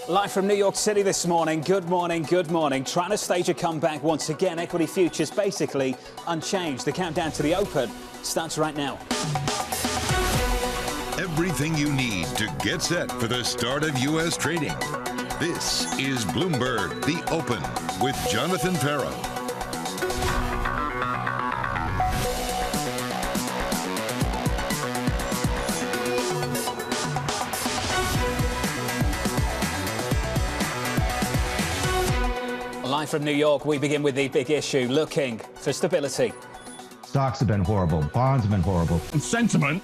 Live from New York City this morning. Good morning, good morning. Trying to stage a comeback once again. Equity futures basically unchanged. The countdown to the open starts right now. Everything you need to get set for the start of U.S. trading. This is Bloomberg, The Open with Jonathan Ferro. Live from New York, we begin with the big issue, looking for stability. Stocks have been horrible. Bonds have been horrible. And sentiment,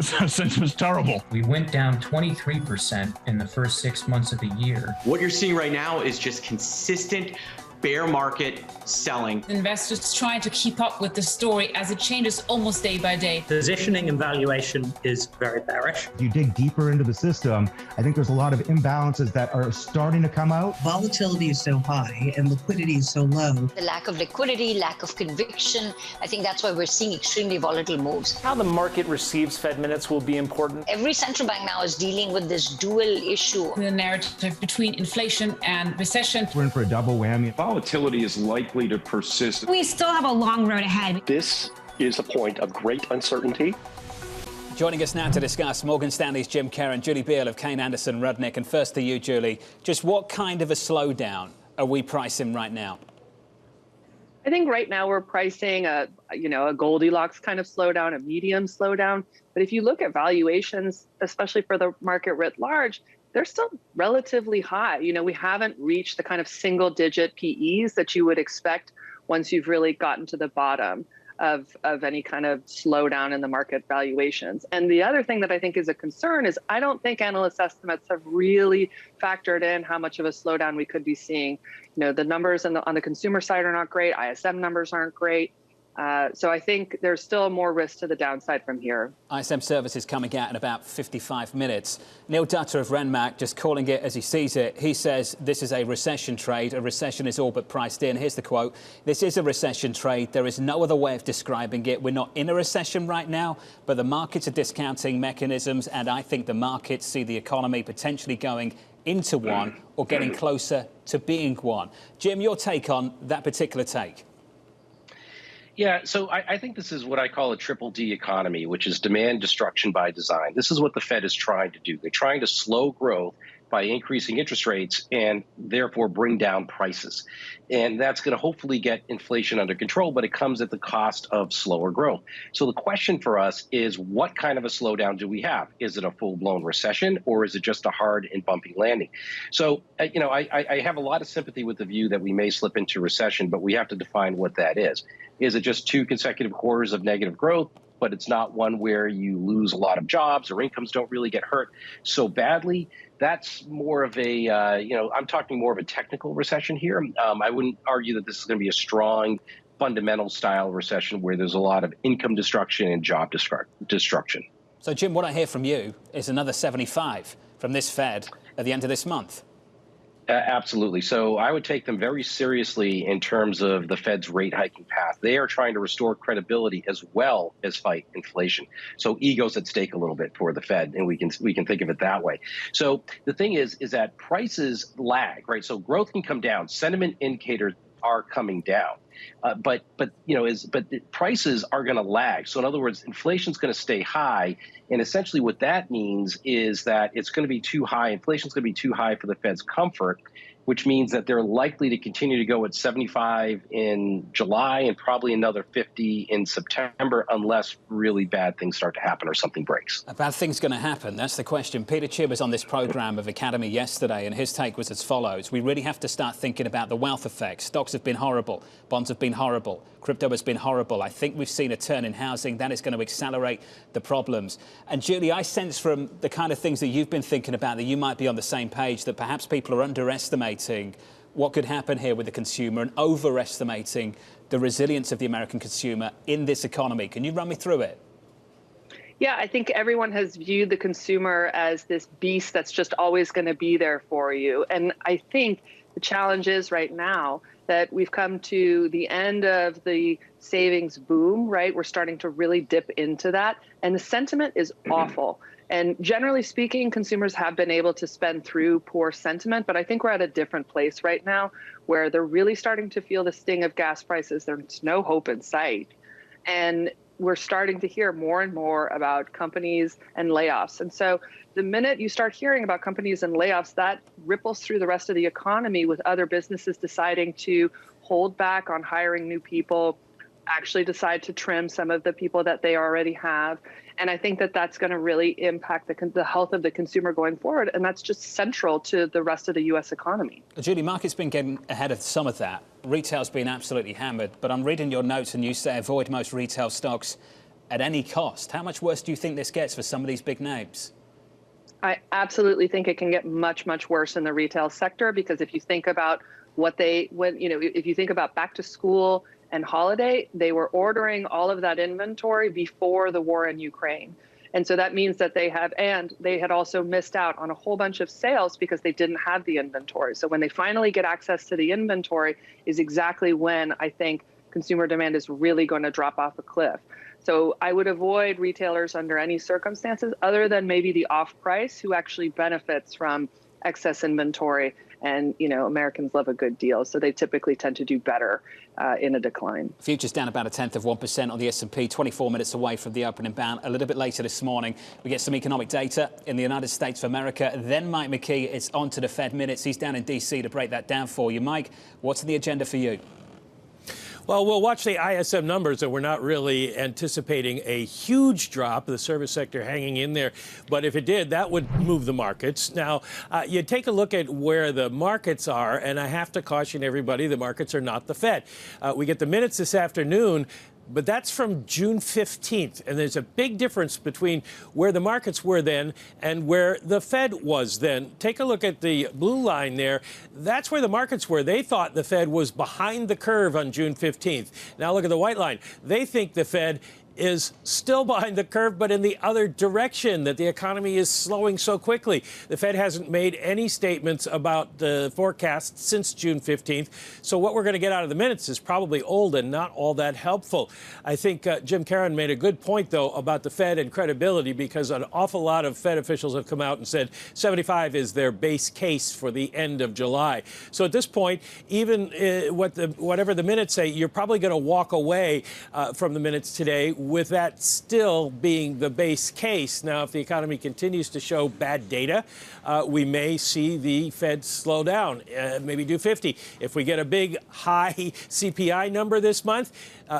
sentiment's terrible. We went down 23% in the first 6 months of the year. What you're seeing right now is just consistent bear market selling. Investors trying to keep up with the story as it changes almost day by day. Positioning and valuation is very bearish. If you dig deeper into the system, I think there's a lot of imbalances that are starting to come out. Volatility is so high and liquidity is so low. The lack of liquidity, lack of conviction, I think that's why we're seeing extremely volatile moves. How the market receives Fed minutes will be important. Every central bank now is dealing with this dual issue. The narrative between inflation and recession. We're in for a double whammy. Volatility is likely to persist. We still have a long road ahead. This is a point of great uncertainty. Joining us now to discuss Morgan Stanley's Jim Caron, Julie Biel of Kayne, Rudnick. And first to you, Julie, just what kind of a slowdown are we pricing right now? I think right now we're pricing a Goldilocks kind of slowdown, a medium slowdown. But if you look at valuations, especially for the market writ large, they're still relatively high. We haven't reached the kind of single digit PEs that you would expect once you've really gotten to the bottom of any kind of slowdown in the market valuations. And the other thing that I think is a concern is I don't think analyst estimates have really factored in how much of a slowdown we could be seeing. The numbers on the consumer side are not great. ISM numbers aren't great. So I think there's still more risk to the downside from here. ISM services coming out in about 55 minutes. Neil Dutter of Renmac just calling it as he sees it. He says this is a recession trade. A recession is all but priced in. Here's the quote. This is a recession trade. There is no other way of describing it. We're not in a recession right now, but the markets are discounting mechanisms. And I think the markets see the economy potentially going into one or getting closer to being one. Jim, your take on that particular take? Yeah, so I think this is what I call a triple D economy, which is demand destruction by design. This is what the Fed is trying to do. They're trying to slow growth by increasing interest rates and therefore bring down prices. And that's going to hopefully get inflation under control, but it comes at the cost of slower growth. So the question for us is, what kind of a slowdown do we have? Is it a full-blown recession, or is it just a hard and bumpy landing? So, I have a lot of sympathy with the view that we may slip into recession, but we have to define what that is. Is it just 2 consecutive quarters of negative growth, but it's not one where you lose a lot of jobs or incomes don't really get hurt so badly? That's more of a, I'm talking more of a technical recession here. I wouldn't argue that this is going to be a strong fundamental style recession where there's a lot of income destruction and job destruction. So, Jim, what I hear from you is another 75 from this Fed at the end of this month. Absolutely. So I would take them very seriously in terms of the Fed's rate hiking path. They are trying to restore credibility as well as fight inflation. So ego's at stake a little bit for the Fed, and we can think of it that way. So the thing is that prices lag, right? So growth can come down. Sentiment indicators are coming down. But prices are going to lag. So in other words, inflation's going to stay high. And essentially what that means is that it's going to be too high. Inflation's going to be too high for the Fed's comfort, which means that they're likely to continue to go at 75 in July and probably another 50 in September, unless really bad things start to happen or something breaks. A bad thing's going to happen. That's the question. Peter Chibb was on this program of Academy yesterday, and his take was as follows. We really have to start thinking about the wealth effect. Stocks have been horrible. Bonds have been horrible. Crypto has been horrible. I think we've seen a turn in housing. That is going to accelerate the problems. And Julie, I sense from the kind of things that you've been thinking about that you might be on the same page, that perhaps people are underestimating what could happen here with the consumer and overestimating the resilience of the American consumer in this economy. Can you run me through it? Yeah, I think everyone has viewed the consumer as this beast that's just always going to be there for you. And I think the challenge is right now that we've come to the end of the savings boom, right? We're starting to really dip into that. And the sentiment is awful. And generally speaking, consumers have been able to spend through poor sentiment, but I think we're at a different place right now where they're really starting to feel the sting of gas prices. There's no hope in sight. And we're starting to hear more and more about companies and layoffs. And so the minute you start hearing about companies and layoffs, that ripples through the rest of the economy with other businesses deciding to hold back on hiring new people, actually decide to trim some of the people that they already have. And I think that that's going to really impact the health of the consumer going forward. And that's just central to the rest of the U.S. economy. Julie, market's been getting ahead of some of that. Retail's been absolutely hammered. But I'm reading your notes and you say avoid most retail stocks at any cost. How much worse do you think this gets for some of these big names? I absolutely think it can get much, much worse in the retail sector, because if you think about if you think about back to school and holiday, they were ordering all of that inventory before the war in Ukraine. And so that means that they had also missed out on a whole bunch of sales because they didn't have the inventory. So when they finally get access to the inventory is exactly when I think consumer demand is really going to drop off a cliff. So I would avoid retailers under any circumstances other than maybe the off-price, who actually benefits from excess inventory. And, Americans love a good deal, so they typically tend to do better in a decline. Futures down about 0.1% on the S&P, 24 minutes away from the opening bound. A little bit later this morning, we get some economic data in the United States of America. Then Mike McKee is on to the Fed minutes. He's down in D.C. to break that down for you. Mike, what's on the agenda for you? Well, we'll watch the ISM numbers, and we're not really anticipating a huge drop. The service sector hanging in there. But if it did, that would move the markets. Now, you take a look at where the markets are, and I have to caution everybody, the markets are not the Fed. We get the minutes this afternoon, but that's from June 15th. And there's a big difference between where the markets were then and where the Fed was then. Take a look at the blue line there. That's where the markets were. They thought the Fed was behind the curve on June 15th. Now look at the white line. They think the Fed is still behind the curve, but in the other direction, that the economy is slowing so quickly. The Fed hasn't made any statements about the forecast since June 15th. So what we're going to get out of the minutes is probably old and not all that helpful. I think Jim Caron made a good point, though, about the Fed and credibility, because an awful lot of Fed officials have come out and said 75 is their base case for the end of July. So at this point, even whatever the minutes say, you're probably going to walk away from the minutes today with that still being the base case. Now, if the economy continues to show bad data, we may see the Fed slow down, maybe do 50. If we get a big high CPI number this month,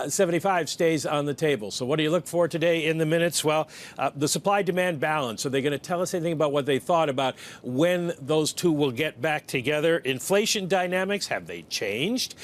75 stays on the table. So what do you look for today in the minutes? Well, the supply-demand balance. Are they going to tell us anything about what they thought about when those two will get back together? Inflation dynamics, have they changed?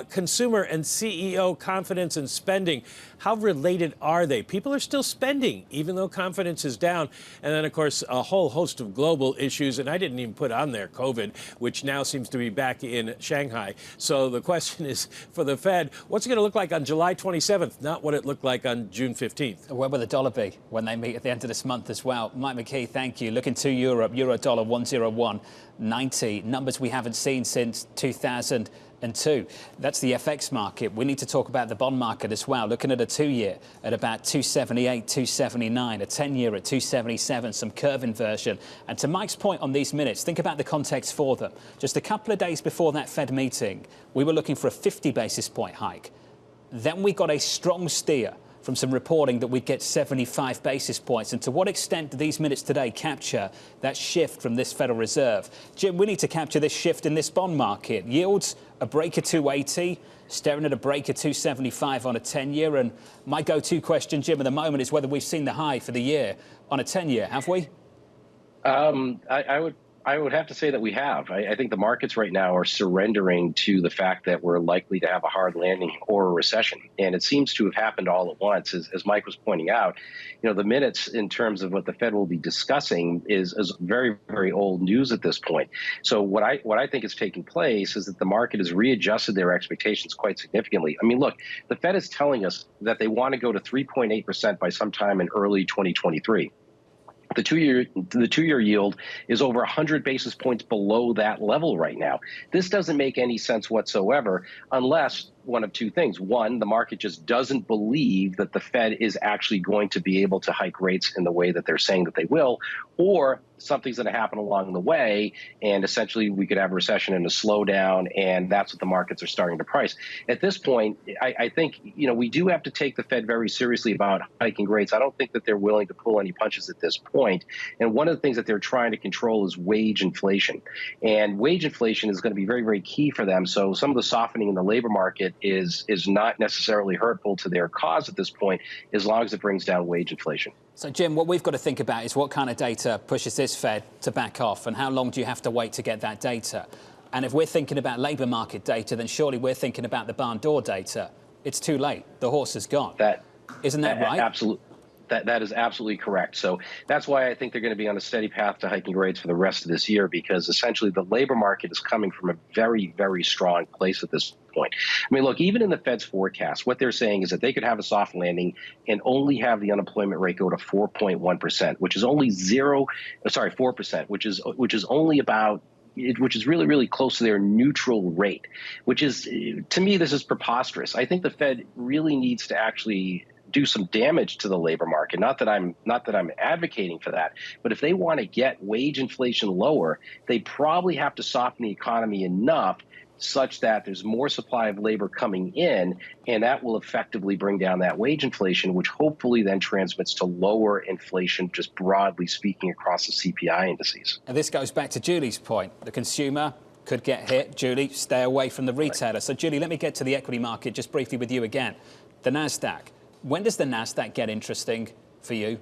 Consumer and CEO confidence and spending, how related are they? People are still spending, even though confidence is down. And then, of course, a whole host of global issues. And I didn't even put on there COVID, which now seems to be back in Shanghai. So the question is, for the Fed, what's it going to look like on July 27th, not what it looked like on June 15th? Where will the dollar be when they meet at the end of this month as well? Mike McKee, thank you. Looking to Europe, euro dollar 101.90. Numbers we haven't seen since 2002. That's the FX market. We need to talk about the bond market as well. Looking at a 2-year at about 278, 279, a 10-year at 277, some curve inversion. And to Mike's point on these minutes, think about the context for them. Just a couple of days before that Fed meeting, we were looking for a 50 basis point hike. Then we got a strong steer from some reporting that we'd get 75 basis points. And to what extent do these minutes today capture that shift from this Federal Reserve? Jim, we need to capture this shift in this bond market. Yields, a break of 280, staring at a break of 275 on a 10-year. And my go-to question, Jim, at the moment is whether we've seen the high for the year on a 10-year. Have we? I would have to say that we have. I think the markets right now are surrendering to the fact that we're likely to have a hard landing or a recession. And it seems to have happened all at once. As Mike was pointing out, the minutes in terms of what the Fed will be discussing is very, very old news at this point. So what I think is taking place is that the market has readjusted their expectations quite significantly. I mean, look, the Fed is telling us that they want to go to 3.8% by sometime in early 2023. The two-year yield is over 100 basis points below that level right now. This doesn't make any sense whatsoever unless one of two things. One, the market just doesn't believe that the Fed is actually going to be able to hike rates in the way that they're saying that they will, or something's going to happen along the way, and essentially we could have a recession and a slowdown, and that's what the markets are starting to price. At this point, I think, we do have to take the Fed very seriously about hiking rates. I don't think that they're willing to pull any punches at this point. And one of the things that they're trying to control is wage inflation. And wage inflation is going to be very, very key for them. So some of the softening in the labor market is not necessarily hurtful to their cause at this point, as long as it brings down wage inflation. So, Jim, what we've got to think about is what kind of data pushes this Fed to back off, and how long do you have to wait to get that data? And if we're thinking about labour market data, then surely we're thinking about the barn door data. It's too late. The horse is gone. Isn't that right? Absolutely. That is absolutely correct. So that's why I think they're going to be on a steady path to hiking rates for the rest of this year, because essentially the labor market is coming from a very, very strong place at this point. I mean, look, even in the Fed's forecast, what they're saying is that they could have a soft landing and only have the unemployment rate go to 4.1%, which is only 4%, which is only about which is really, really close to their neutral rate, which is, to me, this is preposterous. I think the Fed really needs to actually do some damage to the labor market. Not that I'm advocating for that, but if they want to get wage inflation lower, they probably have to soften the economy enough such that there's more supply of labor coming in, and that will effectively bring down that wage inflation, which hopefully then transmits to lower inflation, just broadly speaking, across the CPI indices. And this goes back to Julie's point. The consumer could get hit. Julie, stay away from the retailer. So, Julie, let me get to the equity market just briefly with you again. The Nasdaq. When does the Nasdaq get interesting for you?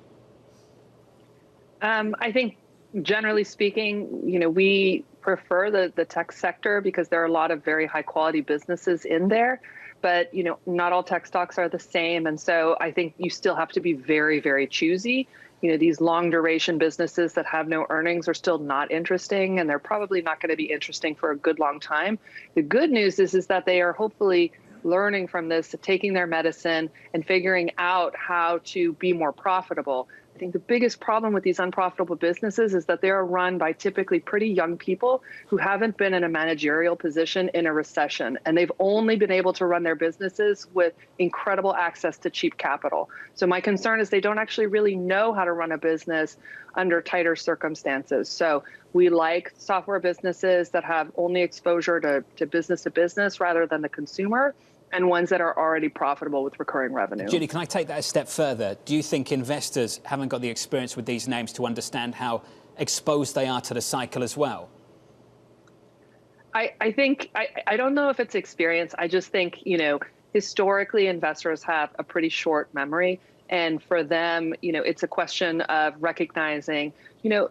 I think, generally speaking, we prefer the tech sector because there are a lot of very high quality businesses in there. But, not all tech stocks are the same. And so I think you still have to be very, very choosy. These long duration businesses that have no earnings are still not interesting, and they're probably not going to be interesting for a good long time. The good news is that they are hopefully learning from this, taking their medicine and figuring out how to be more profitable. I think the biggest problem with these unprofitable businesses is that they are run by typically pretty young people who haven't been in a managerial position in a recession. And they've only been able to run their businesses with incredible access to cheap capital. So my concern is they don't actually really know how to run a business under tighter circumstances. So we like software businesses that have only exposure to business rather than the consumer, and ones that are already profitable with recurring revenue. Julie, can I take that a step further? Do you think investors haven't got the experience with these names to understand how exposed they are to the cycle as well? I think, I don't know if it's experience. I just think, historically investors have a pretty short memory. And for them, it's a question of recognizing,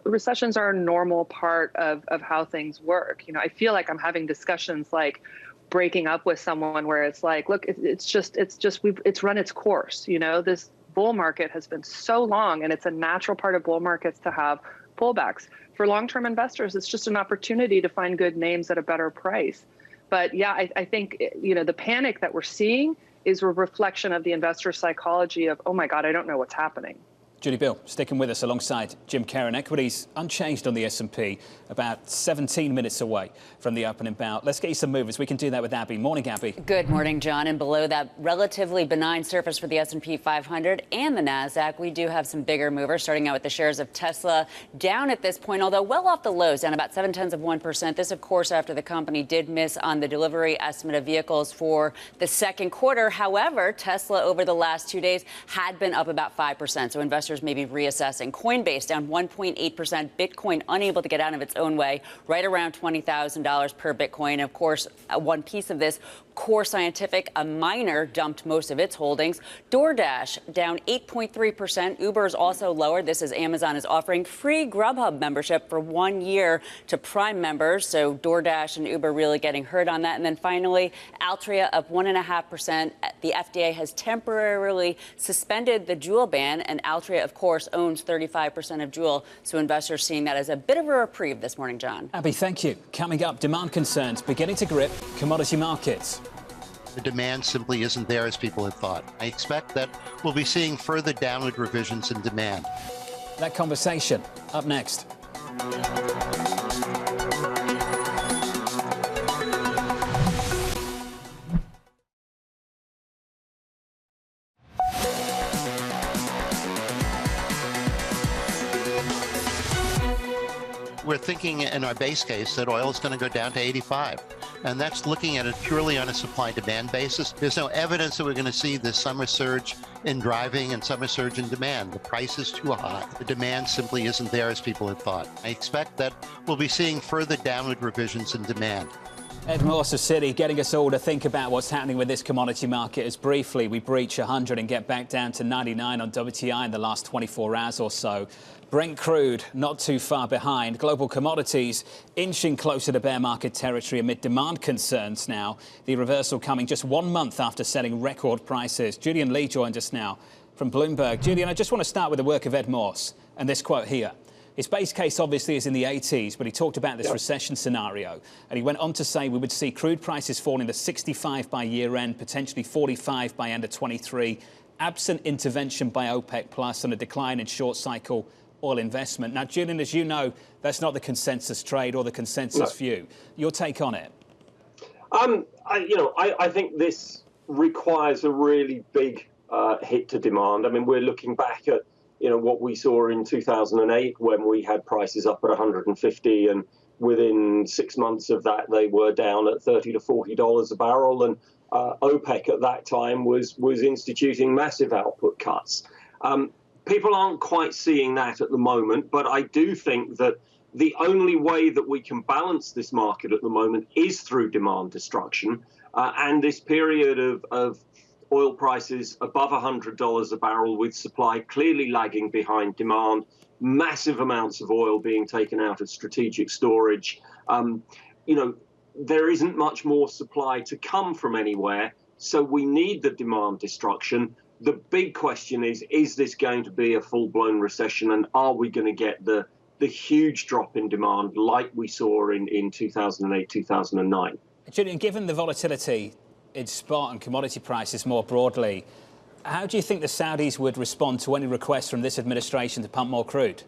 recessions are a normal part of how things work. I feel like I'm having discussions like breaking up with someone where it's like, look, it's run its course. This bull market has been so long, and it's a natural part of bull markets to have pullbacks. For long-term investors, it's just an opportunity to find good names at a better price. But yeah, I think, the panic that we're seeing is a reflection of the investor psychology of, oh my God, I don't know what's happening. Julie Biel, sticking with us alongside Jim Caron. Equities unchanged on the S&P, about 17 minutes away from the opening bout. Let's get you some movers. We can do that with Abby. Morning, Abby. Good morning, John. And below that relatively benign surface for the S&P 500 and the Nasdaq, we do have some bigger movers, starting out with the shares of Tesla down at this point, although well off the lows, down about 0.7%. This, of course, after the company did miss on the delivery estimate of vehicles for the second quarter. However, Tesla over the last 2 days had been up about 5%. So investors may be reassessing. Coinbase down 1.8%. Bitcoin unable to get out of its own way, right around $20,000 per Bitcoin. Of course, one piece of this, Core Scientific, a miner, dumped most of its holdings. DoorDash down 8.3%. Uber is also lower. This is Amazon is offering free Grubhub membership for 1 year to Prime members. So DoorDash and Uber really getting hurt on that. And then finally, Altria up 1.5%. The FDA has temporarily suspended the Juul ban, and Altria, of course, owns 35% of Juul. So investors seeing that as a bit of a reprieve this morning, John. Abby, thank you. Coming up, demand concerns beginning to grip commodity markets. The demand simply isn't there as people had thought. I expect that we'll be seeing further downward revisions in demand. That conversation up next. We're thinking in our base case that oil is going to go down to 85. And that's looking at it purely on a supply-demand basis. There's no evidence that we're going to see this summer surge in driving and summer surge in demand. The price is too high. The demand simply isn't there as people had thought. I expect that we'll be seeing further downward revisions in demand. Ed Morse of Citi getting us all to think about what's happening with this commodity market as briefly we breach 100 and get back down to 99 on WTI in the last 24 hours or so. Brent crude not too far behind. Global commodities inching closer to bear market territory amid demand concerns now. The reversal coming just 1 month after setting record prices. Julian Lee joined us now from Bloomberg. Julian, I just want to start with the work of Ed Morse and this quote here. His base case obviously is in the 80s, but he talked about this recession scenario. And he went on to say we would see crude prices falling to 65 by year end, potentially 45 by end of 23, absent intervention by OPEC Plus and a decline in short cycle oil investment. Now, Julian, as you know, that's not the consensus trade or the consensus view. Your take on it? I think this requires a really big hit to demand. I mean, we're looking back at what we saw in 2008 when we had prices up at 150, and within 6 months of that they were down at $30 to $40 a barrel, and OPEC at that time was instituting massive output cuts. People aren't quite seeing that at the moment, but I do think that the only way that we can balance this market at the moment is through demand destruction, and this period of oil prices above $100 a barrel with supply clearly lagging behind demand, massive amounts of oil being taken out of strategic storage. There isn't much more supply to come from anywhere, so we need the demand destruction. The big question is this going to be a full-blown recession, and are we going to get the huge drop in demand like we saw in 2008, 2009? Julian, given the volatility in spot and commodity prices more broadly, how do you think the Saudis would respond to any requests from this administration to pump more crude?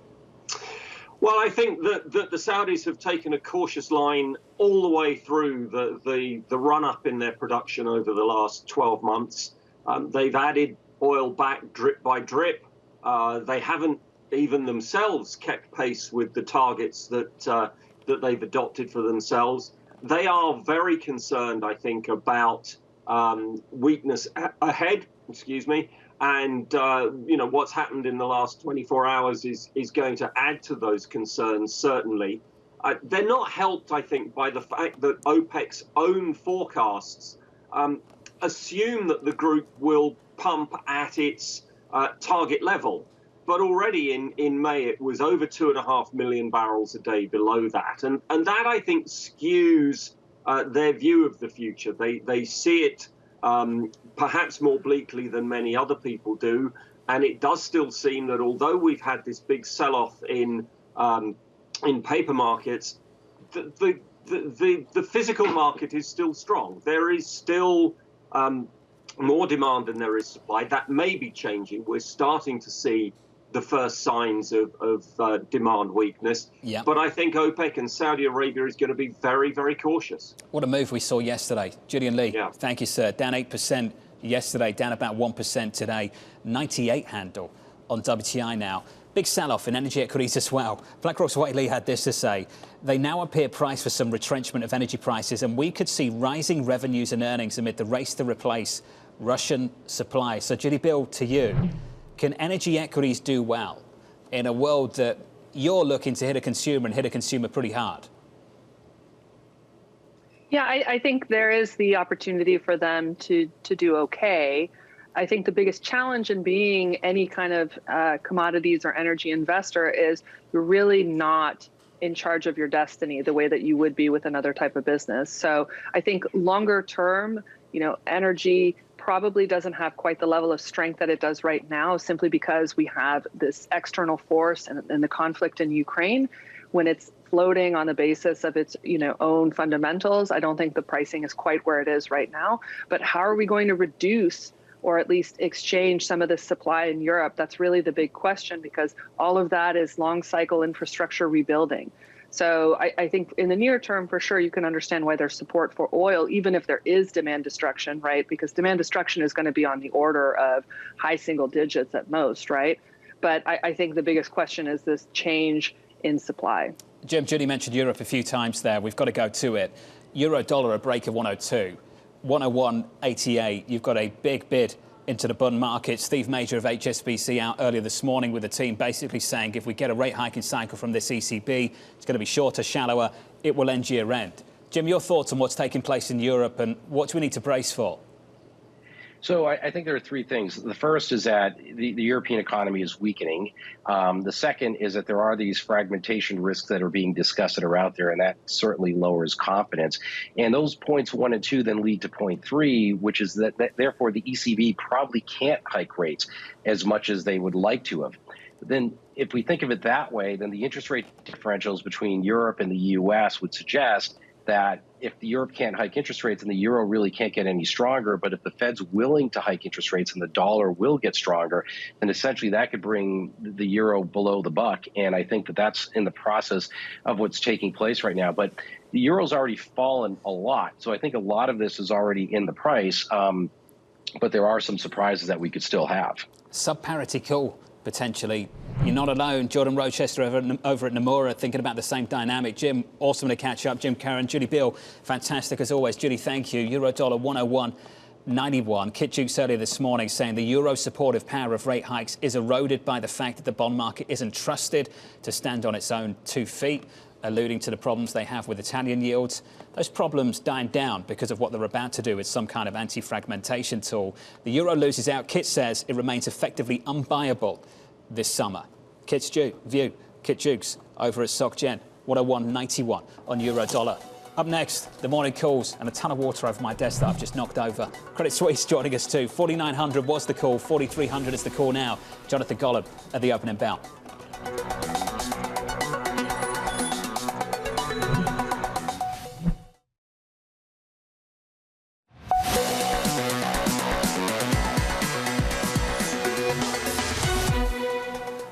Well, I think that the Saudis have taken a cautious line all the way through the run-up in their production over the last 12 months. They've added oil back drip by drip. They haven't even themselves kept pace with the targets that they've adopted for themselves. They are very concerned, I think, about weakness ahead, and what's happened in the last 24 hours is going to add to those concerns, certainly. They're not helped, I think, by the fact that OPEC's own forecasts assume that the group will pump at its target level. But already in May, it was over 2.5 million barrels a day below that. And that, I think, skews their view of the future. They see it perhaps more bleakly than many other people do. And it does still seem that although we've had this big sell-off in paper markets, the physical market is still strong. There is still more demand than there is supply. That may be changing. We're starting to see the first signs of demand weakness. Yeah. But I think OPEC and Saudi Arabia is going to be very, very cautious. What a move we saw yesterday. Julian Lee, Yeah. Thank you, sir. Down 8% yesterday, down about 1% today. 98 handle on WTI now. Big sell-off in energy equities as well. BlackRock's White Lee had this to say. They now appear priced for some retrenchment of energy prices, and we could see rising revenues and earnings amid the race to replace Russian supply. So, Judy Biel, to you, can energy equities do well in a world that you're looking to hit a consumer and hit a consumer pretty hard? Yeah, I think there is the opportunity for them to do okay. I think the biggest challenge in being any kind of commodities or energy investor is you're really not in charge of your destiny the way that you would be with another type of business. So I think longer term, energy probably doesn't have quite the level of strength that it does right now, simply because we have this external force and the conflict in Ukraine. When it's floating on the basis of its own fundamentals, I don't think the pricing is quite where it is right now. But how are we going to reduce or at least exchange some of the supply in Europe? That's really the big question, because all of that is long cycle infrastructure rebuilding. So I think in the near term, for sure, you can understand why there's support for oil, even if there is demand destruction, right? Because demand destruction is going to be on the order of high single digits at most, right? But I think the biggest question is this change in supply. Jim, Judy mentioned Europe a few times there. We've got to go to it. Euro dollar, a break of 102. 101.88. You've got a big bid into the bond market. Steve Major of HSBC out earlier this morning with the team basically saying if we get a rate hiking cycle from this ECB, it's going to be shorter, shallower, it will end year end. Jim, your thoughts on what's taking place in Europe and what do we need to brace for? So I think there are three things. The first is that the European economy is weakening. The second is that there are these fragmentation risks that are being discussed that are out there, and that certainly lowers confidence. And those points 1 and 2 then lead to point 3, which is that therefore the ECB probably can't hike rates as much as they would like to have. Then if we think of it that way, then the interest rate differentials between Europe and the US would suggest that if Europe can't hike interest rates and the euro really can't get any stronger, but if the Fed's willing to hike interest rates and the dollar will get stronger, then essentially that could bring the euro below the buck. And I think that that's in the process of what's taking place right now. But the euro's already fallen a lot. So I think a lot of this is already in the price. But there are some surprises that we could still have. Sub-parity call, potentially. You're not alone. Jordan Rochester over at Nomura thinking about the same dynamic. Jim, awesome to catch up. Jim, Caron, Judy Biel, fantastic as always. Judy, thank you. Euro dollar 101.91. Kit Jukes earlier this morning saying the euro supportive power of rate hikes is eroded by the fact that the bond market isn't trusted to stand on its own 2 feet, alluding to the problems they have with Italian yields. Those problems dying down because of what they're about to do with some kind of anti-fragmentation tool. The euro loses out. Kit says it remains effectively unbuyable this summer. Kit's view, Kit Jukes over at SocGen, 101.91 on euro dollar. Up next, the morning calls and a ton of water over my desk that I've just knocked over. Credit Suisse joining us too. 4,900 was the call, 4,300 is the call now. Jonathan Golub at the opening bell.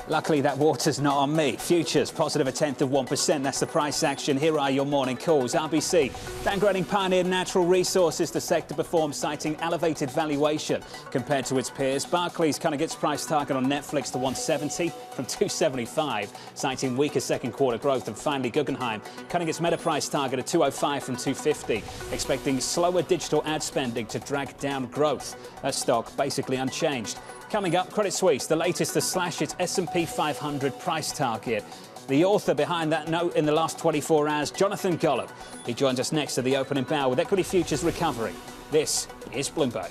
Luckily, that water's not on me. Futures, positive 0.1%. That's the price action. Here are your morning calls. RBC, downgrading Pioneer Natural Resources. The sector performs, citing elevated valuation compared to its peers. Barclays kind of gets price target on Netflix to 170 from 275, citing weaker second quarter growth. And finally, Guggenheim cutting its meta price target at 205 from 250, expecting slower digital ad spending to drag down growth. That stock basically unchanged. Coming up, Credit Suisse, the latest to slash its S&P 500 price target. The author behind that note in the last 24 hours, Jonathan Golub. He joins us next to the opening bell with equity futures recovering. This is Bloomberg.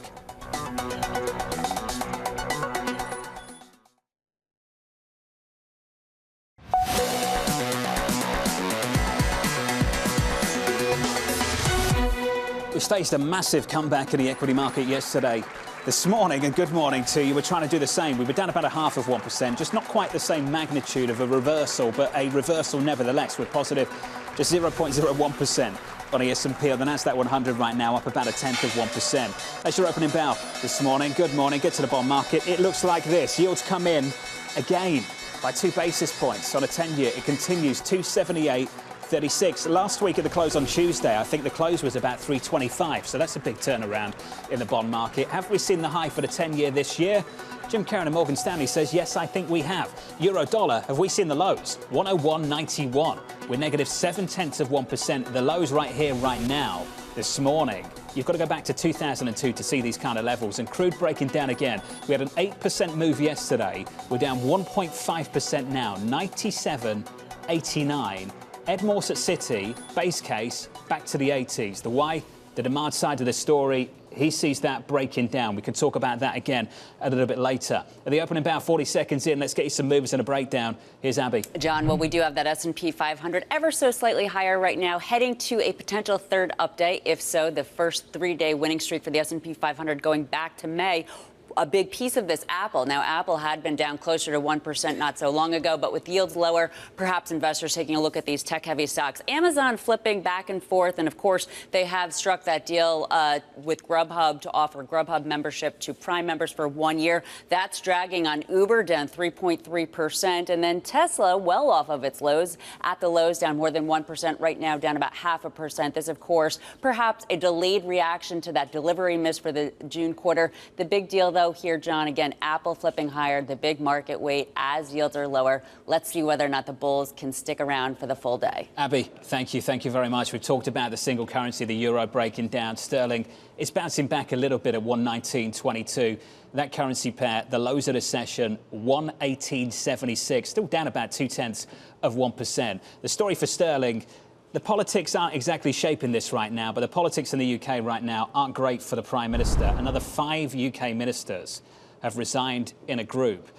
We staged a massive comeback in the equity market yesterday. This morning, and good morning to you, we're trying to do the same. We were down about 0.5%, just not quite the same magnitude of a reversal, but a reversal nevertheless. We're positive just 0.01% on the S&P. On the Nasdaq 100 right now, up about 0.1%. That's your opening bell this morning. Good morning. Get to the bond market. It looks like this. Yields come in again by 2 basis points on a 10-year. It continues 278.36. Last week at the close on Tuesday, I think the close was about 325, so that's a big turnaround in the bond market. Have we seen the high for the 10-year this year? Jim Caron of Morgan Stanley says, yes, I think we have. Euro dollar, have we seen the lows? 101.91. We're negative 0.7%. The lows right here, right now, this morning. You've got to go back to 2002 to see these kind of levels. And crude breaking down again. We had an 8% move yesterday. We're down 1.5% now, 97.89. Ed Morse at Citi, base case, back to the 80s. The why? The demand side of the story. He sees that breaking down. We can talk about that again a little bit later. At the opening bow, 40 seconds in. Let's get you some movers and a breakdown. Here's Abby. John, well, we do have that S&P 500 ever so slightly higher right now, heading to a potential third update. If so, the first 3-day winning streak for the S&P 500 going back to May. a big piece of this, Apple. Now, Apple had been down closer to 1% not so long ago, but with yields lower, perhaps investors taking a look at these tech-heavy stocks. Amazon flipping back and forth, and of course, they have struck that deal with Grubhub to offer Grubhub membership to Prime members for 1 year. That's dragging on Uber, down 3.3%, and then Tesla, well off of its lows, at the lows down more than 1% right now, down about 0.5%. This, of course, perhaps a delayed reaction to that delivery miss for the June quarter. The big deal, though, here, John, again, Apple flipping higher, the big market weight as yields are lower. Let's see whether or not the bulls can stick around for the full day. Abby, thank you. Thank you very much. We've talked about the single currency, the euro breaking down. Sterling, it's bouncing back a little bit at 119.22. That currency pair, the lows of the session, 118.76, still down about 0.2%. The story for sterling, the politics aren't exactly shaping this right now, but the politics in the UK right now aren't great for the Prime Minister. Another 5 UK ministers have resigned in a group.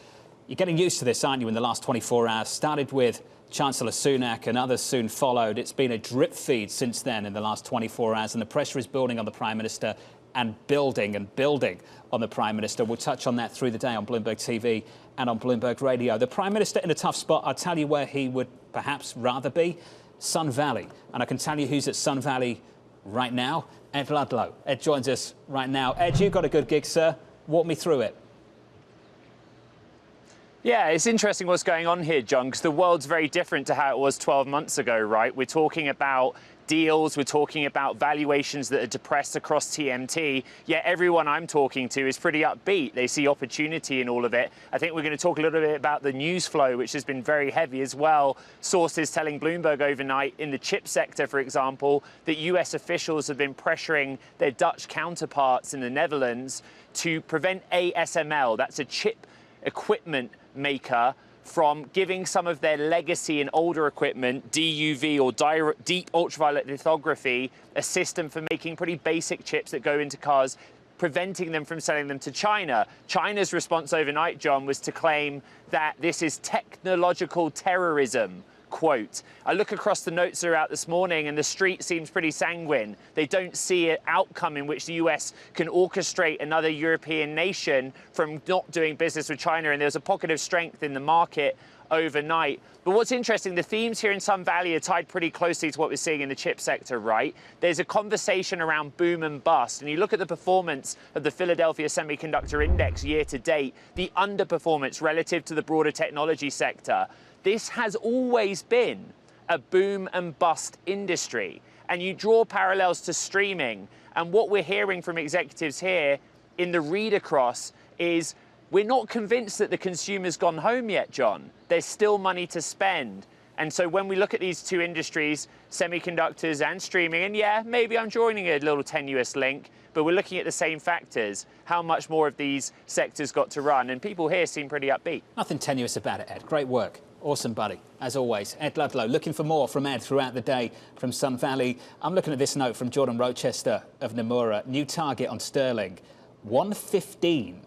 You're getting used to this, aren't you, in the last 24 hours? Started with Chancellor Sunak and others soon followed. It's been a drip feed since then in the last 24 hours, and the pressure is building on the Prime Minister and building on the Prime Minister. We'll touch on that through the day on Bloomberg TV and on Bloomberg Radio. The Prime Minister in a tough spot. I'll tell you where he would perhaps rather be. Sun Valley. And I can tell you who's at Sun Valley right now. Ed Ludlow. Ed joins us right now. Ed, you've got a good gig, sir. Walk me through it. Yeah, it's interesting what's going on here, John, because the world's very different to how it was 12 months ago, right? We're talking about deals, we're talking about valuations that are depressed across TMT, yet everyone I'm talking to is pretty upbeat. They see opportunity in all of it. I think we're going to talk a little bit about the news flow, which has been very heavy as well. Sources telling Bloomberg overnight in the chip sector, for example, that US officials have been pressuring their Dutch counterparts in the Netherlands to prevent ASML, that's a chip equipment maker, from giving some of their legacy and older equipment, DUV or deep ultraviolet lithography, a system for making pretty basic chips that go into cars, preventing them from selling them to China. China's response overnight, John, was to claim that this is technological terrorism. Quote. I look across the notes that are out this morning and the street seems pretty sanguine. They don't see an outcome in which the US can orchestrate another European nation from not doing business with China, and there's a pocket of strength in the market overnight. But what's interesting, the themes here in Sun Valley are tied pretty closely to what we're seeing in the chip sector, right? There's a conversation around boom and bust, and you look at the performance of the Philadelphia Semiconductor Index year to date, the underperformance relative to the broader technology sector. This has always been a boom and bust industry. And you draw parallels to streaming. And what we're hearing from executives here in the read across is we're not convinced that the consumer's gone home yet, John. There's still money to spend. And so when we look at these two industries, semiconductors and streaming, and yeah, maybe I'm joining a little tenuous link, but we're looking at the same factors. How much more of these sectors got to run? And people here seem pretty upbeat. Nothing tenuous about it, Ed. Great work. Awesome, buddy. As always, Ed Ludlow. Looking for more from Ed throughout the day from Sun Valley. I'm looking at this note from Jordan Rochester of Nomura. New target on sterling, 115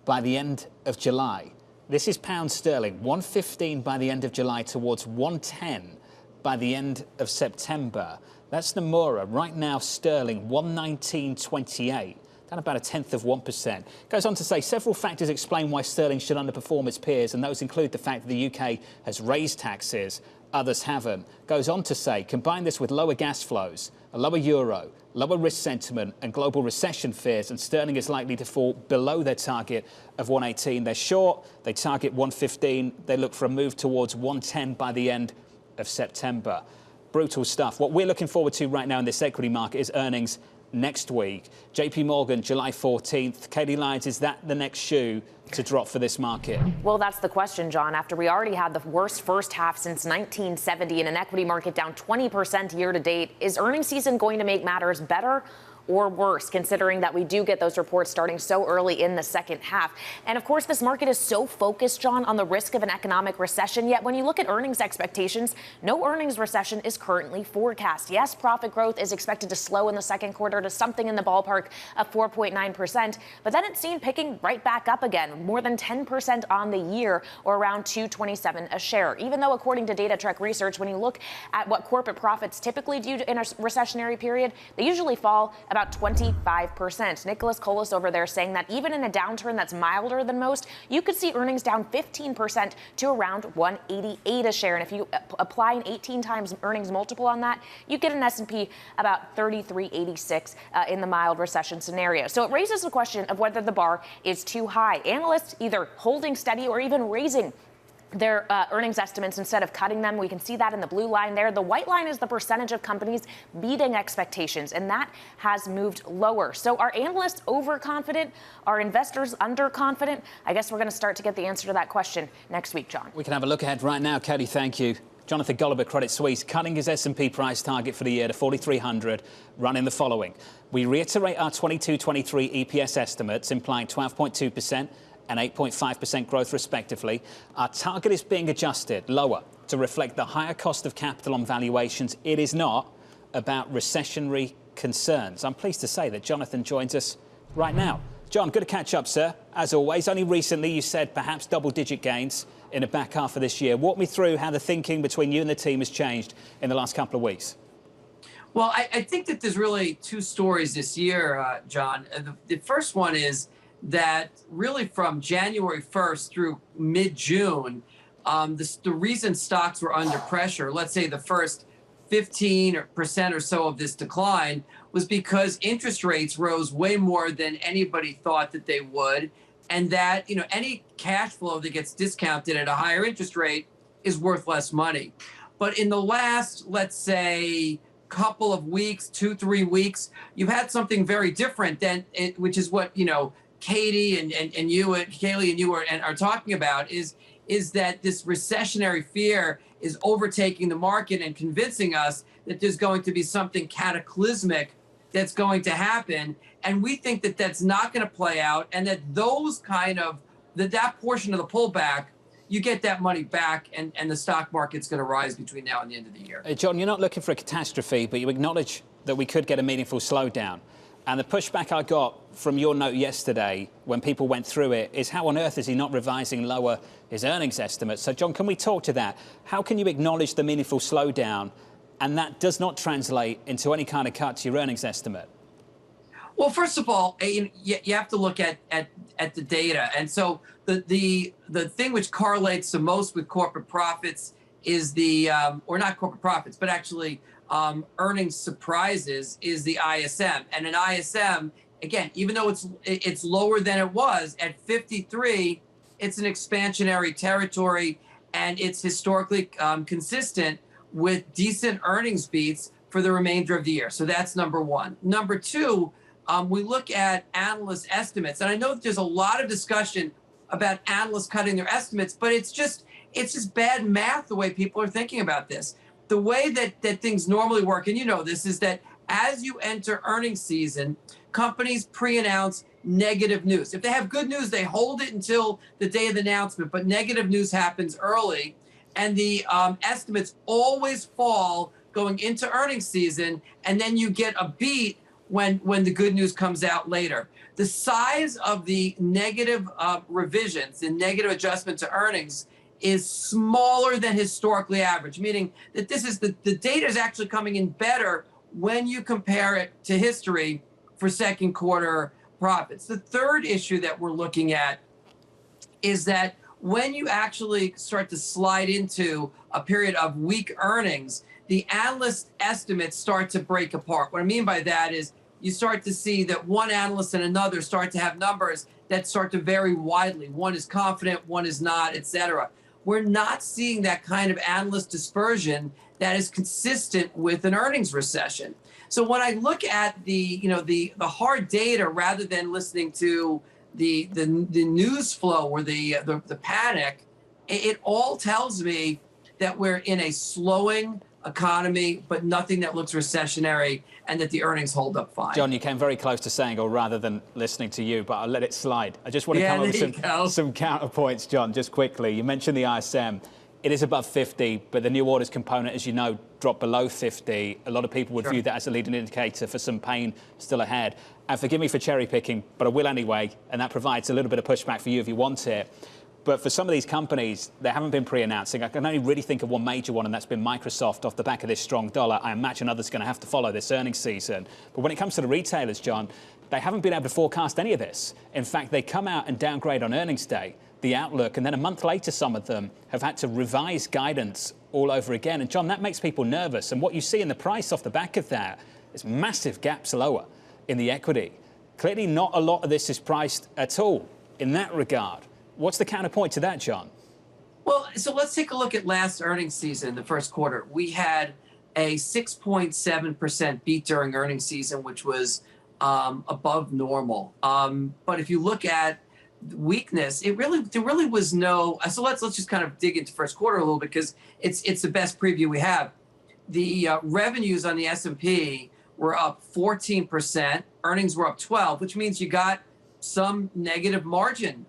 by the end of July. This is pound sterling, 115 by the end of July towards 110 by the end of September. That's Nomura. Right now, sterling, 119.28. Down about 0.1%. Goes on to say several factors explain why sterling should underperform its peers, and those include the fact that the UK has raised taxes, others haven't. Goes on to say, combine this with lower gas flows, a lower euro, lower risk sentiment and global recession fears, and sterling is likely to fall below their target of 118. They're short, they target 115, they look for a move towards 110 by the end of September. Brutal stuff. What we're looking forward to right now in this equity market is earnings next week. JP Morgan, July 14th. Katie Lyons, is that the next shoe to drop for this market? Well, that's the question, John. After we already had the worst first half since 1970 and an equity market down 20% year to date, is earnings season going to make matters better or worse, considering that we do get those reports starting so early in the second half? And of course, this market is so focused, John, on the risk of an economic recession. Yet when you look at earnings expectations, no earnings recession is currently forecast. Yes, profit growth is expected to slow in the second quarter to something in the ballpark of 4.9%, but then it's seen picking right back up again, more than 10% on the year, or around $2.27 a share. Even though, according to Data Trek Research, when you look at what corporate profits typically do in a recessionary period, they usually fall about about 25%. Nicholas Colas over there saying that even in a downturn that's milder than most, you could see earnings down 15% to around 188 a share. And if you apply an 18 times earnings multiple on that, you get an S&P about 33.86 in the mild recession scenario. So it raises the question of whether the bar is too high. Analysts either holding steady or even raising their earnings estimates instead of cutting them. We can see that in the blue line there. The white line is the percentage of companies beating expectations, and that has moved lower. So are analysts overconfident? Are investors underconfident? I guess we're going to start to get the answer to that question next week, John. We can have a look ahead right now. Katie, thank you. Jonathan Golub of Credit Suisse cutting his S&P price target for the year to 4,300, running the following. We reiterate our 22-23 EPS estimates, implying 12.2% and 8.5% growth respectively. Our target is being adjusted lower to reflect the higher cost of capital on valuations. It is not about recessionary concerns. I'm pleased to say that Jonathan joins us right now. John, good to catch up, sir. As always, only recently you said perhaps double-digit gains in the back half of this year. Walk me through how the thinking between you and the team has changed in the last couple of weeks. Well, I think that there's really two stories this year, John. The first one is that really from January 1st through mid-June, the reason stocks were under pressure, let's say the first 15% or so of this decline, was because interest rates rose way more than anybody thought that they would. And that, any cash flow that gets discounted at a higher interest rate is worth less money. But in the last, let's say, couple of weeks, 2-3 weeks, you've had something very different than it, which is what, Katie and you, Kaylee and you are talking about, is that this recessionary fear is overtaking the market and convincing us that there's going to be something cataclysmic that's going to happen. And we think that that's not going to play out, and that those that portion of the pullback, you get that money back, and the stock market's going to rise between now and the end of the year. John, you're not looking for a catastrophe, but you acknowledge that we could get a meaningful slowdown. And the pushback I got from your note yesterday when people went through it is, how on earth is he not revising lower his earnings estimates? So, John, can we talk to that? How can you acknowledge the meaningful slowdown and that does not translate into any kind of cut to your earnings estimate? Well, first of all, you have to look at the data. And so the thing which correlates the most with corporate profits is or not corporate profits, but actually earnings surprises, is the ISM. And an ISM, again, even though it's lower than it was at 53, it's an expansionary territory, and it's historically consistent with decent earnings beats for the remainder of the year. So that's number one. Number two, we look at analyst estimates, and I know that there's a lot of discussion about analysts cutting their estimates, but it's just bad math the way people are thinking about this. The way that things normally work, and you know this, is that as you enter earnings season, companies pre-announce negative news. If they have good news, they hold it until the day of the announcement, but negative news happens early, and the estimates always fall going into earnings season, and then you get a beat when the good news comes out later. The size of the negative revisions, the negative adjustment to earnings, is smaller than historically average, meaning that the data is actually coming in better when you compare it to history for second quarter profits. The third issue that we're looking at is that when you actually start to slide into a period of weak earnings, the analyst estimates start to break apart. What I mean by that is you start to see that one analyst and another start to have numbers that start to vary widely. One is confident, one is not, et cetera. We're not seeing that kind of analyst dispersion that is consistent with an earnings recession. So when I look at the hard data rather than listening to the news flow or the panic, it all tells me that we're in a slowing economy, but nothing that looks recessionary, and that the earnings hold up fine. John, you came very close to saying, or rather than listening to you, but I'll let it slide. I just want to come up with some counterpoints, John, just quickly. You mentioned the ISM. It is above 50, but the new orders component, as you know, dropped below 50. A lot of people would view that as a leading indicator for some pain still ahead. And forgive me for cherry picking, but I will anyway, and that provides a little bit of pushback for you if you want it. But for some of these companies, they haven't been pre-announcing. I can only really think of one major one, and that's been Microsoft off the back of this strong dollar. I imagine others are going to have to follow this earnings season. But when it comes to the retailers, John, they haven't been able to forecast any of this. In fact, they come out and downgrade on earnings day the outlook, and then a month later, some of them have had to revise guidance all over again. And John, that makes people nervous. And what you see in the price off the back of that is massive gaps lower in the equity. Clearly not a lot of this is priced at all in that regard. What's the counterpoint to that, John? Well, so let's take a look at last earnings season, the first quarter. We had a 6.7% beat during earnings season, which was above normal. But if you look at weakness, there really was no. So let's just kind of dig into first quarter a little bit, because it's the best preview we have. The revenues on the S&P were up 14%. Earnings were up 12%, which means you got some negative margin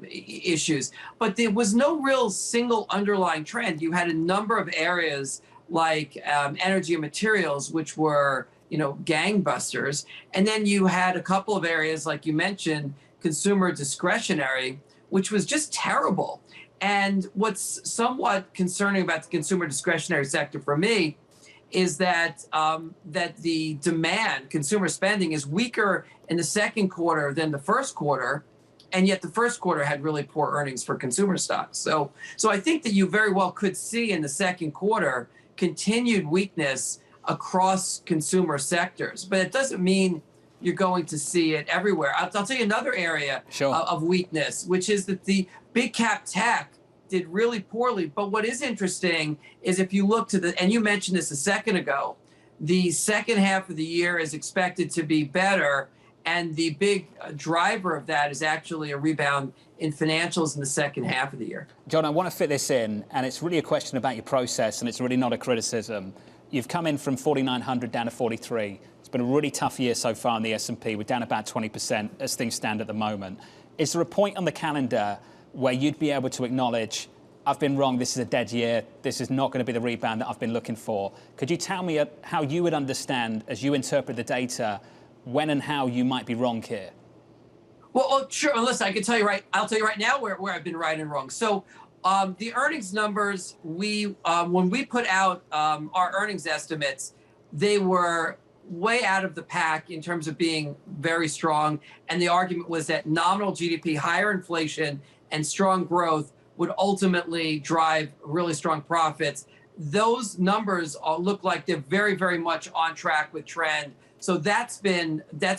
issues, but there was no real single underlying trend. You had a number of areas like energy and materials, which were, gangbusters. And then you had a couple of areas, like you mentioned, consumer discretionary, which was just terrible. And what's somewhat concerning about the consumer discretionary sector for me is that the demand, consumer spending, is weaker in the second quarter than the first quarter, and yet the first quarter had really poor earnings for consumer stocks. So I think that you very well could see in the second quarter continued weakness across consumer sectors, but it doesn't mean you're going to see it everywhere. I'll tell you another area of weakness, which is that the big cap tech did really poorly. But what is interesting is if you look to and you mentioned this a second ago, the second half of the year is expected to be better. And the big driver of that is actually a rebound in financials in the second half of the year. John, I want to fit this in, and it's really a question about your process, and it's really not a criticism. You've come in from 4,900 down to 43. It's been a really tough year so far in the S&P. We're down about 20% as things stand at the moment. Is there a point on the calendar where you'd be able to acknowledge, I've been wrong, this is a dead year, this is not going to be the rebound that I've been looking for? Could you tell me how you would understand, as you interpret the data, when and how you might be wrong here? Well, sure. Listen, I'll tell you right now where I've been right and wrong. So the earnings numbers, when we put out our earnings estimates, they were way out of the pack in terms of being very strong. And the argument was that nominal GDP, higher inflation, and strong growth would ultimately drive really strong profits. Those numbers look like they're very, very much on track with trend. So that's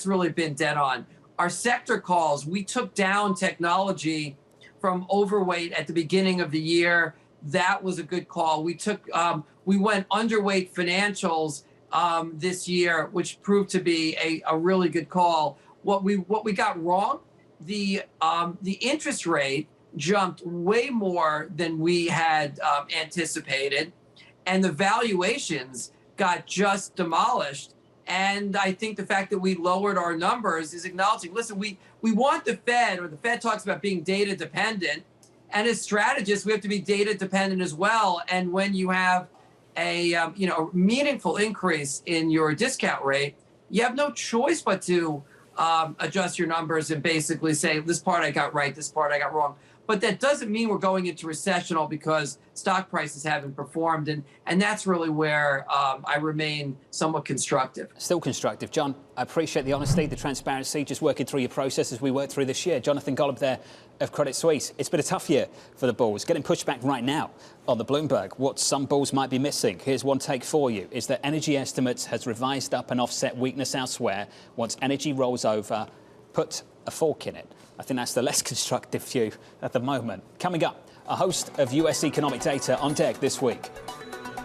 really been dead on. Our sector calls, we took down technology from overweight at the beginning of the year. That was a good call. We went underweight financials this year, which proved to be a really good call. What we got wrong, the interest rate jumped way more than we had anticipated, and the valuations got just demolished. And I think the fact that we lowered our numbers is acknowledging, listen, we want the Fed, or the Fed talks about being data dependent, and as strategists, we have to be data dependent as well. And when you have a meaningful increase in your discount rate, you have no choice but to adjust your numbers and basically say, this part I got right, this part I got wrong. But that doesn't mean we're going into recessional because stock prices haven't performed. And that's really where I remain somewhat constructive. Still constructive. John, I appreciate the honesty, the transparency, just working through your process as we work through this year. Jonathan Golub there of Credit Suisse. It's been a tough year for the bulls. Getting pushed back right now on the Bloomberg. What some bulls might be missing. Here's one take for you. Is that energy estimates has revised up and offset weakness elsewhere. Once energy rolls over, put a fork in it. I think that's the less constructive view at the moment. Coming up, a host of US economic data on deck this week.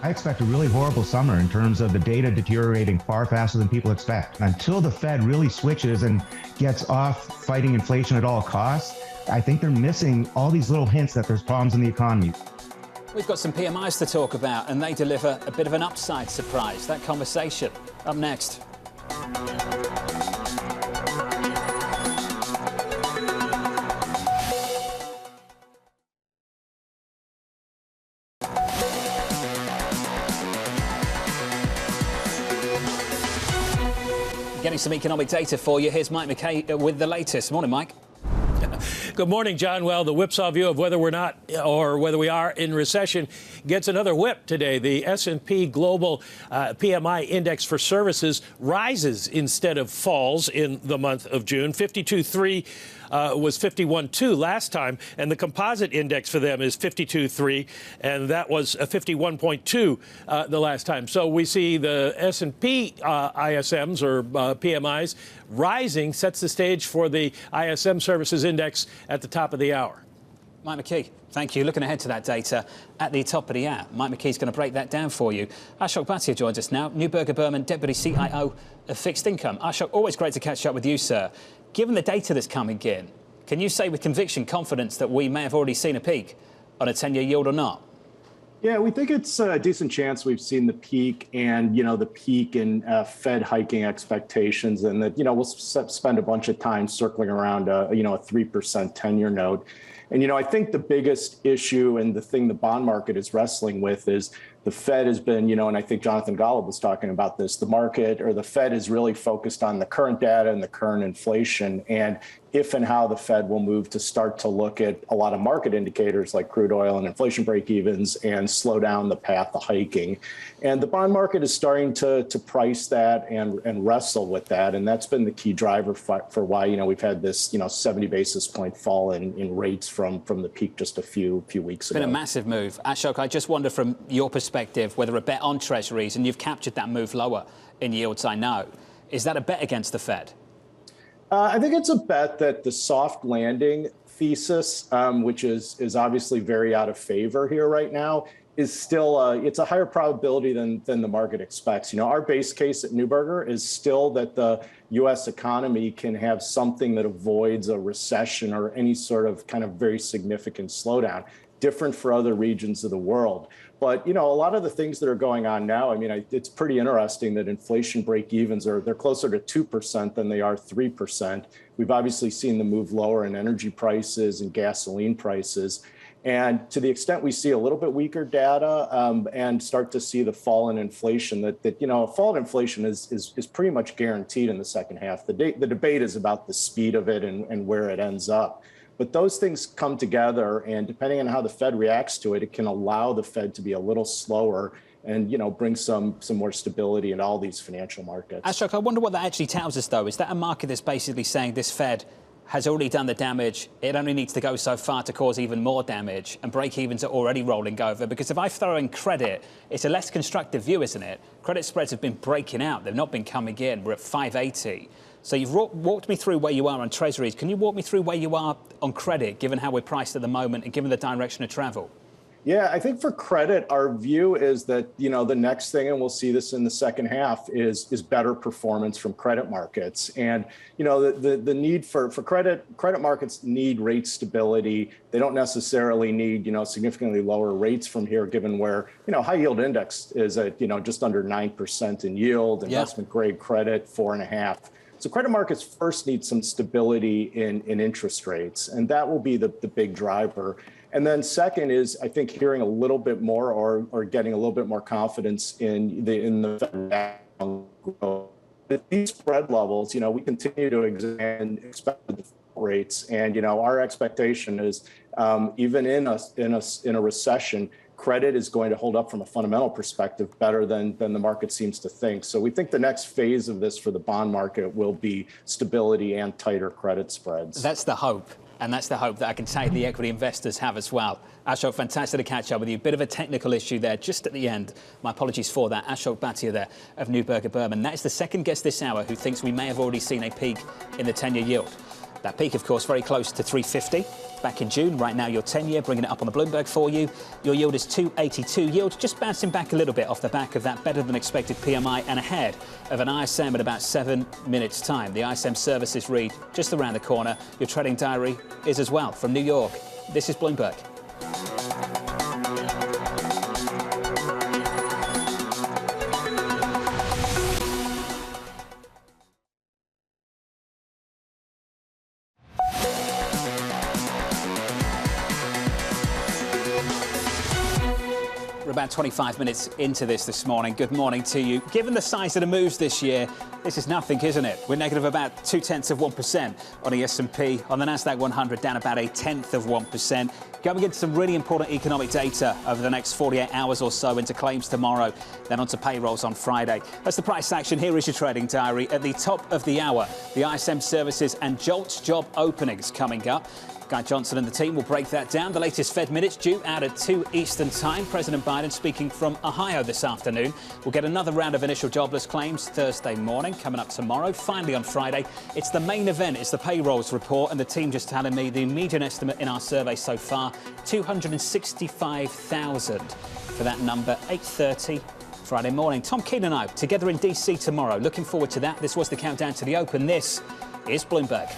I expect a really horrible summer in terms of the data deteriorating far faster than people expect. Until the Fed really switches and gets off fighting inflation at all costs, I think they're missing all these little hints that there's problems in the economy. We've got some PMIs to talk about, and they deliver a bit of an upside surprise. That conversation up next. Getting some economic data for you. Here's Mike McKay with the latest. Morning, Mike. Good morning, John. Well, the whipsaw view of whether we're not or whether we are in recession gets another whip today. The S&P Global PMI Index for Services rises instead of falls in the month of June. 52.3 was 51.2 last time, and the composite index for them is 52.3, and that was 51.2 the last time. So we see the S&P ISMs or PMIs rising, sets the stage for the ISM Services Index at the top of the hour. Mike McKee, thank you. Looking ahead to that data at the top of the hour. Mike McKee's going to break that down for you. Ashok Basia joins us now, Neuberger Berman, Deputy CIO of Fixed Income. Ashok, always great to catch up with you, sir. Given the data that's coming in, can you say with conviction, confidence that we may have already seen a peak on a 10-year yield or not? Yeah, we think it's a decent chance we've seen the peak and, the peak in Fed hiking expectations, and that, we'll spend a bunch of time circling around, a 3% 10-year note. And, I think the biggest issue and the thing the bond market is wrestling with is the Fed has been, and I think Jonathan Golub was talking about this, the market or the Fed is really focused on the current data and the current inflation, and if and how the Fed will move to start to look at a lot of market indicators like crude oil and inflation break-evens and slow down the path of hiking. And the bond market is starting to price that and wrestle with that. And that's been the key driver for why, we've had this, 70 basis point fall in rates from the peak just a few weeks ago. It's been a massive move. Ashok, I just wonder from your perspective whether a bet on treasuries, and you've captured that move lower in yields, I know, is that a bet against the Fed? I think it's a bet that the soft landing thesis, which is obviously very out of favor here right now, is still it's a higher probability than the market expects. Our base case at Neuberger is still that the U.S. economy can have something that avoids a recession or any sort of kind of very significant slowdown, different for other regions of the world. But, a lot of the things that are going on now, it's pretty interesting that inflation break-evens they're closer to 2% than they are 3%. We've obviously seen the move lower in energy prices and gasoline prices. And to the extent we see a little bit weaker data and start to see the fall in inflation, a fall in inflation is pretty much guaranteed in the second half. The debate is about the speed of it and where it ends up. But those things come together, and depending on how the Fed reacts to it, it can allow the Fed to be a little slower and, bring some more stability in all these financial markets. Ashok, I wonder what that actually tells us, though. Is that a market that's basically saying this Fed has already done the damage, it only needs to go so far to cause even more damage, and break-evens are already rolling over? Because if I throw in credit, it's a less constructive view, isn't it? Credit spreads have been breaking out. They've not been coming in. We're at 580. So you've walked me through where you are on treasuries. Can you walk me through where you are on credit, given how we're priced at the moment and given the direction of travel? Yeah, I think for credit, our view is that, the next thing, and we'll see this in the second half, is better performance from credit markets. And, the need for credit markets need rate stability. They don't necessarily need, significantly lower rates from here, given where, high yield index is at, just under 9% in yield, investment grade credit, 4.5%. So credit markets first need some stability in interest rates, and that will be the big driver. And then second is, I think, hearing a little bit more or getting a little bit more confidence in the Fed. At these spread levels, we continue to examine expected default rates, and our expectation is even in a recession, credit is going to hold up from a fundamental perspective better than the market seems to think. So we think the next phase of this for the bond market will be stability and tighter credit spreads. That's the hope. And that's the hope that I can say the equity investors have as well. Ashok, fantastic to catch up with you. Bit of a technical issue there just at the end. My apologies for that. Ashok Basia there of Neuberger Berman. That is the second guest this hour who thinks we may have already seen a peak in the 10-year yield. That peak, of course, very close to 350 back in June. Right now, your 10-year, bringing it up on the Bloomberg for you. Your yield is 282. Yield just bouncing back a little bit off the back of that better than expected PMI and ahead of an ISM in about 7 minutes' time. The ISM services read just around the corner. Your trading diary is as well from New York. This is Bloomberg. about 25 minutes into this morning. Good morning to you. Given the size of the moves this year, this is nothing, isn't it? We're negative about 0.2% on the S&P, on the Nasdaq 100 down about 0.1%. Going into some really important economic data over the next 48 hours or so, into claims tomorrow, then onto payrolls on Friday. That's the price action. Here is your trading diary. At the top of the hour, the ISM services and JOLTS job openings coming up. Guy Johnson and the team will break that down. The latest Fed minutes due out at 2 Eastern time. President Biden speaking from Ohio this afternoon. We'll get another round of initial jobless claims Thursday morning, coming up tomorrow. Finally on Friday, it's the main event. It's the payrolls report, and the team just telling me the median estimate in our survey so far, 265,000 for that number, 8:30 Friday morning. Tom Kayne and I together in DC tomorrow. Looking forward to that. This was the countdown to the open. This is Bloomberg.